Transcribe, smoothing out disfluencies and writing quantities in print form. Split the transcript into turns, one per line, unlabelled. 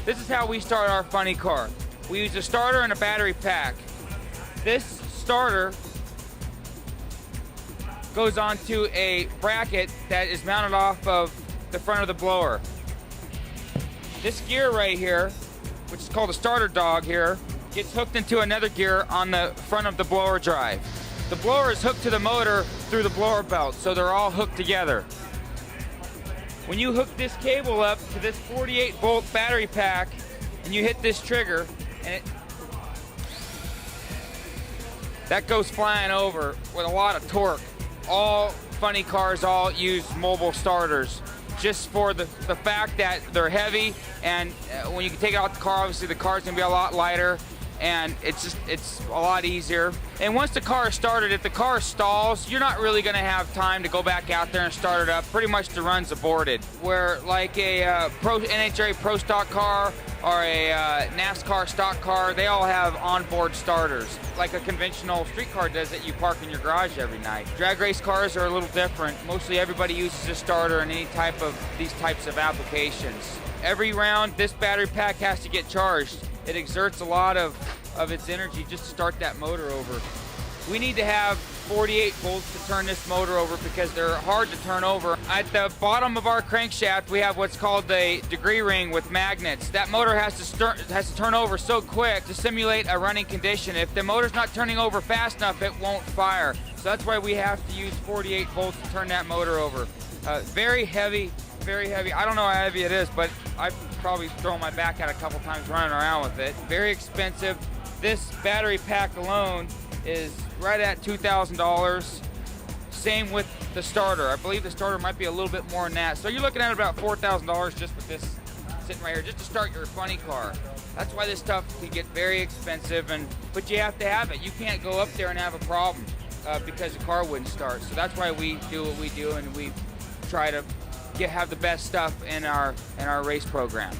This is how we start our funny car. We use a starter and a battery pack. This starter goes onto a bracket that is mounted off of the front of the blower. This gear right here, which is called a starter dog here, gets hooked into another gear on the front of the blower drive. The blower is hooked to the motor through the blower belt, so they're all hooked together. When you hook this cable up to this 48-volt battery pack and you hit this trigger, and that goes flying over with a lot of torque. All funny cars all use mobile starters just for the fact that they're heavy, and when you can take it out the car, obviously the car's gonna be a lot lighter, and it's a lot easier. And once the car is started, if the car stalls, you're not really gonna have time to go back out there and start it up. Pretty much the run's aborted. Where like a NHRA Pro Stock car or a NASCAR stock car, they all have onboard starters, like a conventional street car does that you park in your garage every night. Drag race cars are a little different. Mostly everybody uses a starter in any type of these types of applications. Every round, this battery pack has to get charged. It exerts a lot of its energy just to start that motor over. We need to have 48 volts to turn this motor over because they're hard to turn over. At the bottom of our crankshaft, we have what's called a degree ring with magnets. That motor has to turn over so quick to simulate a running condition. If the motor's not turning over fast enough, it won't fire. So that's why we have to use 48 volts to turn that motor over. Very heavy, very heavy. I don't know how heavy it is, but I've probably thrown my back out a couple times running around with it. Very expensive. This battery pack alone is right at $2,000. Same with the starter. I believe the starter might be a little bit more than that. So you're looking at about $4,000 just with this sitting right here, just to start your funny car. That's why this stuff can get very expensive, but you have to have it. You can't go up there and have a problem because the car wouldn't start. So that's why we do what we do, and we try to have the best stuff in our race program.